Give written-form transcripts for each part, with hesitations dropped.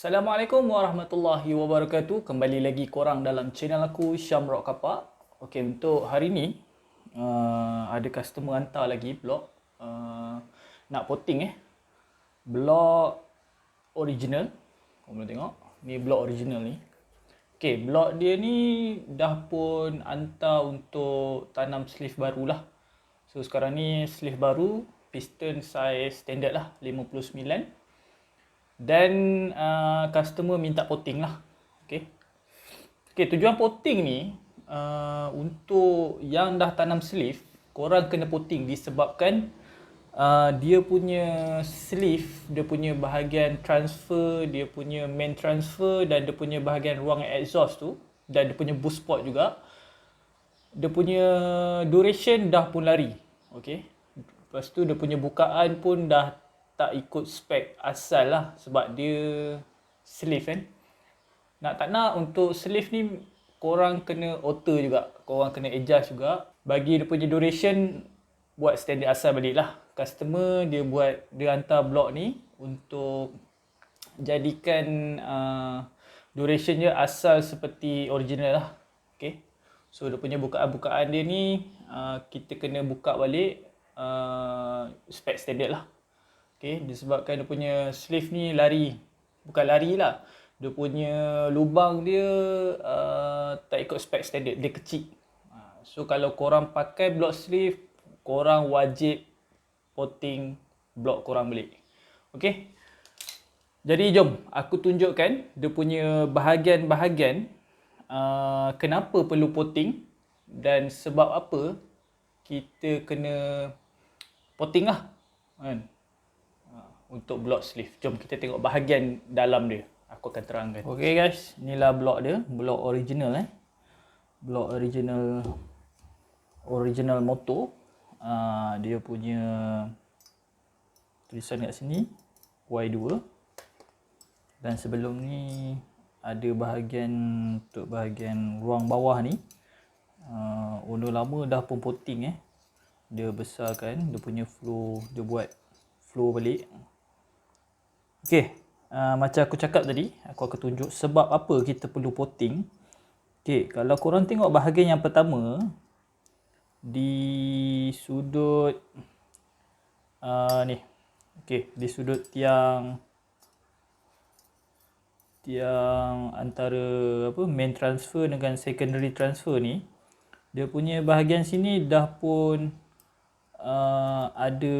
Assalamualaikum warahmatullahi wabarakatuh. Kembali lagi korang dalam channel aku Syamrock Kapak. Okey, untuk hari ni ada customer hantar lagi blog nak potting blog original. Korang boleh tengok. Ni blog original ni. Okey, blog dia ni dah pun hantar untuk tanam sleeve barulah. So sekarang ni sleeve baru, piston size standard lah 59. Dan customer minta potting lah. Okay, tujuan potting ni untuk yang dah tanam sleeve, korang kena potting disebabkan dia punya sleeve, dia punya bahagian transfer, dia punya main transfer dan dia punya bahagian ruang exhaust tu, dan dia punya boost port juga, dia punya duration dah pun lari. Okay. Lepas tu dia punya bukaan pun dah tak ikut spek asal lah, sebab dia sleeve kan. Nak tak nak untuk sleeve ni korang kena alter juga, korang kena adjust juga. Bagi dia punya duration, buat standard asal balik lah. Customer dia hantar blog ni untuk jadikan duration dia asal seperti original lah. Okay. So dia punya bukaan-bukaan dia ni kita kena buka balik spek standard lah. Okay, disebabkan dia punya sleeve ni lari. Bukan lari lah, dia punya lubang dia tak ikut spek standard, dia kecil. So kalau korang pakai blok sleeve, korang wajib potting blok korang balik. Okay. Jadi jom aku tunjukkan dia punya bahagian-bahagian kenapa perlu potting dan sebab apa kita kena potting lah kan, untuk blok sleeve. Jom kita tengok bahagian dalam dia. Aku akan terangkan. Okay guys, inilah blok dia, blok original blok original motor. Dia punya tulisan kat sini Y2. Dan sebelum ni ada bahagian untuk bahagian ruang bawah ni. Owner lama dah pun potting dia besarkan dia punya flow, dia buat flow balik. Okey, macam aku cakap tadi, aku akan tunjuk sebab apa kita perlu potting. Okey, kalau korang tengok bahagian yang pertama di sudut ni. Okey, di sudut tiang antara main transfer dengan secondary transfer ni, dia punya bahagian sini dah pun ada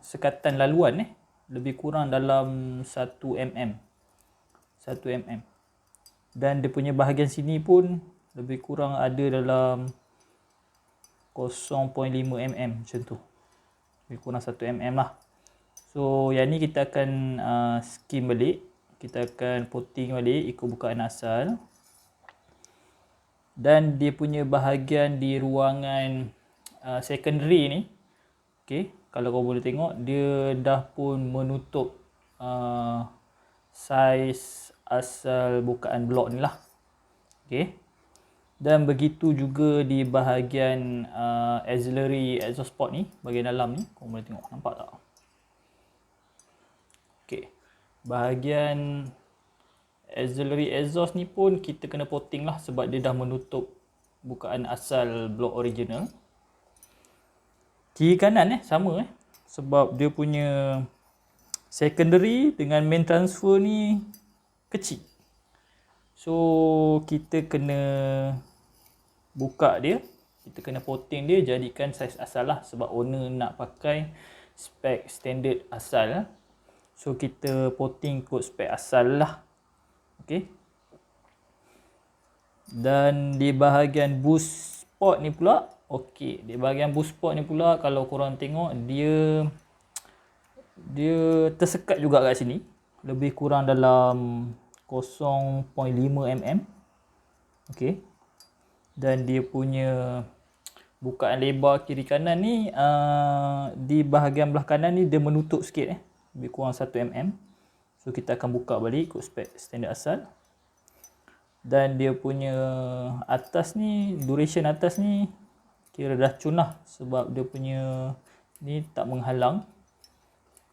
sekatan laluan lebih kurang dalam 1 mm. Dan dia punya bahagian sini pun lebih kurang ada dalam 0.5 mm macam tu. Lebih kurang 1 mm lah. So yang ni kita akan skim balik. Kita akan potting balik ikut bukaan asal. Dan dia punya bahagian di ruangan secondary ni, okay, kalau kau boleh tengok, dia dah pun menutup saiz asal bukaan blok ni lah. Okay. Dan begitu juga di bahagian auxiliary exhaust port ni, bahagian dalam ni, kau boleh tengok, nampak tak? Okay. Bahagian auxiliary exhaust ni pun kita kena potting lah, sebab dia dah menutup bukaan asal blok original. Kiri kanan sama sebab dia punya secondary dengan main transfer ni kecil. So kita kena buka dia, kita kena potting dia jadikan saiz asal lah, sebab owner nak pakai spek standard asal. So kita potting ikut spek asal lah. Okay. Dan di bahagian boost port ni pula, okey, di bahagian boost port ni pula, kalau korang tengok, dia tersekat juga kat sini, lebih kurang dalam 0.5 mm. Okey. Dan dia punya bukaan lebar kiri kanan ni, di bahagian belah kanan ni dia menutup sikit lebih kurang 1 mm. So kita akan buka balik ikut spek standard asal. Dan dia punya atas ni, duration atas ni kira dah cun lah, sebab dia punya ni tak menghalang.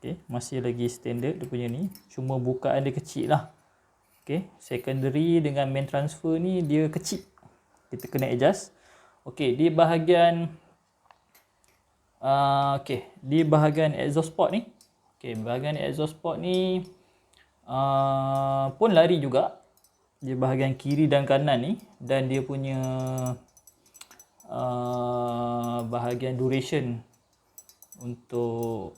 Okay, masih lagi standard dia punya ni, cuma bukaan dia kecil lah. Okay, secondary dengan main transfer ni dia kecil. Kita kena adjust. Okay, di bahagian di bahagian exhaust port ni. Okay, bahagian exhaust port ni pun lari juga. Di bahagian kiri dan kanan ni, dan dia punya bahagian duration untuk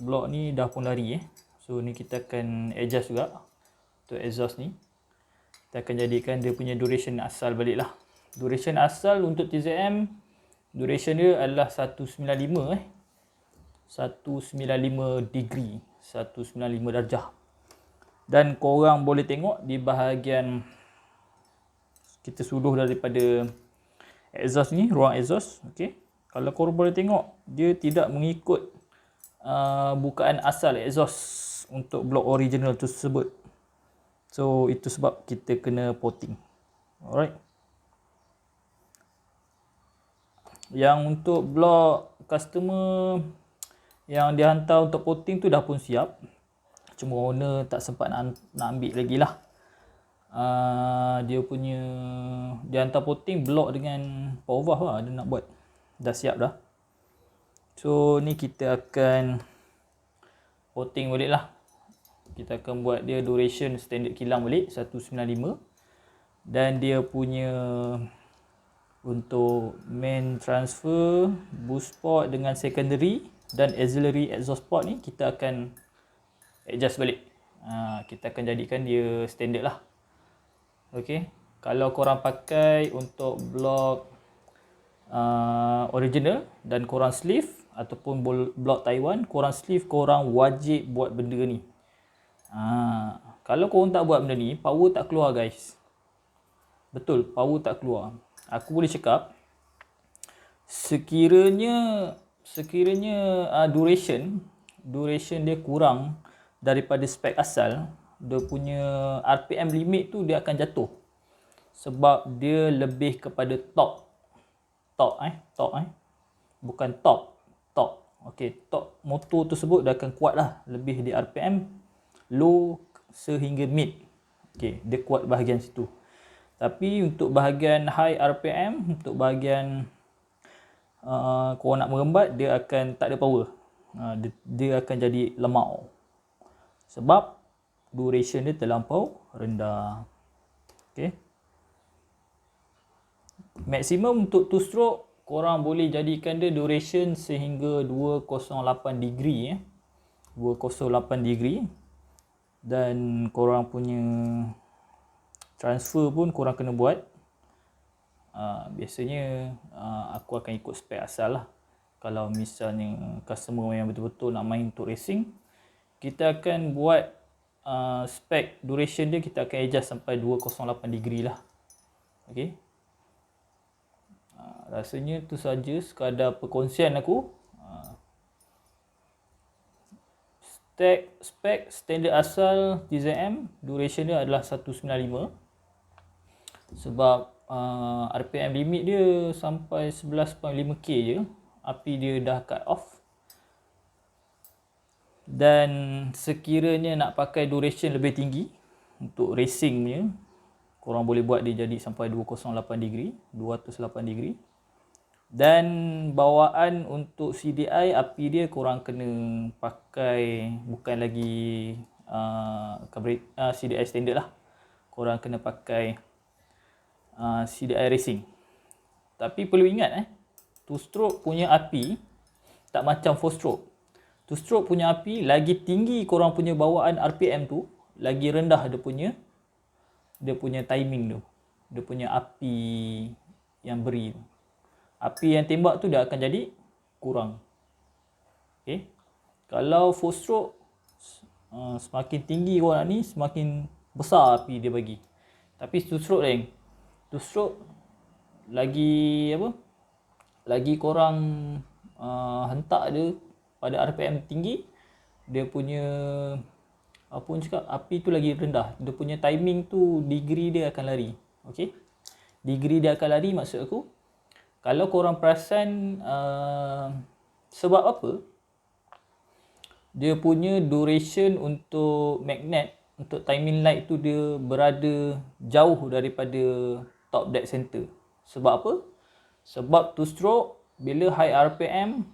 blok ni dah pun lari So ni kita akan adjust juga untuk exhaust ni. Kita akan jadikan dia punya duration asal balik lah. Duration asal untuk TZM, duration dia adalah 195 195 degree, 195 darjah. Dan korang boleh tengok di bahagian kita suluh daripada exhaust ni, ruang exhaust. Okay, kalau korang boleh tengok, dia tidak mengikut bukaan asal exhaust untuk blok original tersebut. So itu sebab kita kena porting. Alright. Yang untuk blok customer yang dihantar untuk porting tu dah pun siap. Cuma owner tak sempat nak ambil lagi lah. Dia punya dia hantar porting blok dengan power valve lah dia nak buat. Dah siap dah. So ni kita akan porting balik lah. Kita akan buat dia duration standard kilang balik 195. Dan dia punya untuk main transfer, boost port dengan secondary dan auxiliary exhaust port ni kita akan adjust balik. Kita akan jadikan dia standard lah. Okay, kalau korang pakai untuk blok original dan korang sleeve ataupun blok Taiwan, korang sleeve, korang wajib buat benda ni. Kalau korang tak buat benda ni, power tak keluar guys. Betul, power tak keluar. Aku boleh cakap sekiranya duration dia kurang daripada spek asal, dia punya RPM limit tu dia akan jatuh. Sebab dia lebih kepada bukan top. Okey, top motor tersebut dia akan kuat lah, lebih di RPM low sehingga mid. Okey, dia kuat bahagian situ. Tapi untuk bahagian high RPM, untuk bahagian korang nak merembat, dia akan tak ada power. Dia akan jadi lemau. Sebab duration dia terlampau rendah. Okay. Maksimum untuk 2 stroke, korang boleh jadikan dia duration sehingga 208 degree. 208 degree. Dan korang punya transfer pun korang kena buat. Biasanya aku akan ikut spek asal lah. Kalau misalnya customer yang betul-betul nak main untuk racing, kita akan buat spek duration dia, kita akan adjust sampai 208 degree lah. Okay. Rasanya tu saja sekadar perkongsian aku. Spek standard asal TZM, duration dia adalah 195. Sebab RPM limit dia sampai 11.5k je. Api dia dah cut off. Dan sekiranya nak pakai duration lebih tinggi untuk racing punya, korang boleh buat dia jadi sampai 208 degree, 208 degree. Dan bawaan untuk CDI, api dia korang kena pakai bukan lagi CDI standard lah. Korang kena pakai CDI racing. Tapi perlu ingat 2 stroke punya api tak macam 4 stroke. 2 stroke punya api lagi tinggi korang punya bawaan RPM tu, lagi rendah dia punya timing tu. Dia punya api yang beri tu. Api yang tembak tu dia akan jadi kurang. Okay. Kalau 4 stroke, semakin tinggi korang ni, semakin besar api dia bagi. Tapi 2 stroke lain. 2 stroke lagi lagi korang hentak dia pada RPM tinggi, dia punya api tu lagi rendah. Dia punya timing tu, degree dia akan lari. Okay. Degree dia akan lari maksud aku, kalau korang perasan sebab apa dia punya duration untuk magnet untuk timing light tu dia berada jauh daripada top dead center. Sebab apa? Sebab two stroke bila high RPM,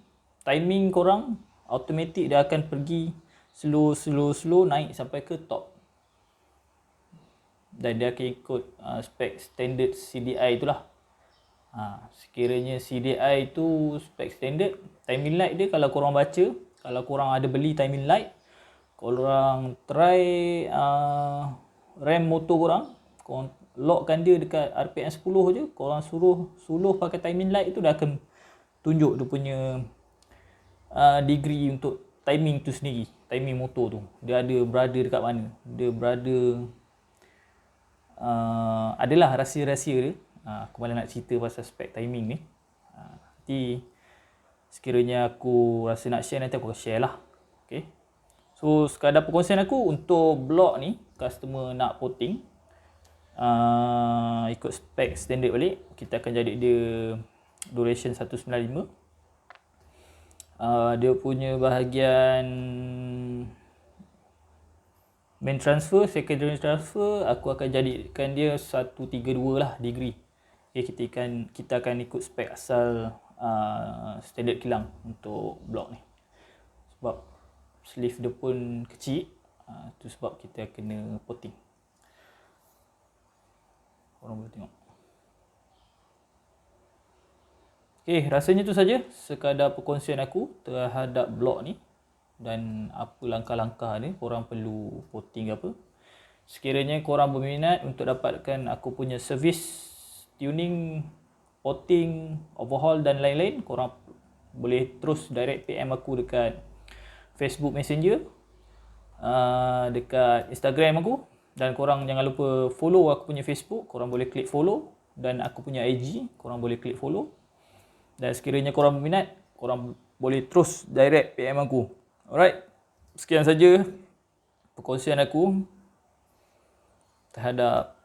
timing korang automatic dia akan pergi slow naik sampai ke top. Dan dia akan ikut spek standard CDI itulah. Sekiranya CDI tu spek standard, timing light dia kalau korang baca, kalau korang ada beli timing light, korang try RAM motor korang lockkan dia dekat RPM 10 je, korang suruh suluh pakai timing light tu dah akan tunjuk dia punya degree untuk timing tu sendiri, timing motor tu. Dia ada berada dekat mana, dia berada adalah rahsia-rahsia dia. Aku malah nak cerita pasal spek timing ni. Nanti sekiranya aku rasa nak share, nanti aku akan share lah. Okay. So sekadar perkongsian aku untuk blok ni, customer nak porting ikut spek standard balik, kita akan jadi dia duration 195. Dia punya bahagian main transfer, secondary transfer, aku akan jadikan dia 132 lah degree. Okay, kita akan ikut spek asal standard kilang untuk blok ni. Sebab sleeve dia pun kecil, tu sebab kita kena porting. Korang boleh tengok. Okay, rasanya tu saja sekadar perkongsian aku terhadap blok ni dan apa langkah-langkah ni korang perlu porting apa. Sekiranya korang berminat untuk dapatkan aku punya servis tuning, porting, overhaul dan lain-lain, korang boleh terus direct PM aku dekat Facebook Messenger, dekat Instagram aku, dan korang jangan lupa follow aku punya Facebook, korang boleh klik follow, dan aku punya IG korang boleh klik follow. Dan sekiranya korang berminat, korang boleh terus direct PM aku. Alright, sekian saja perkongsian aku terhadap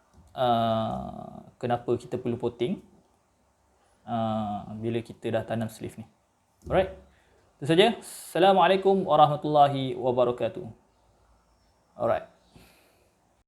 kenapa kita perlu porting bila kita dah tanam sleeve ni. Alright, itu saja. Assalamualaikum warahmatullahi wabarakatuh. Alright.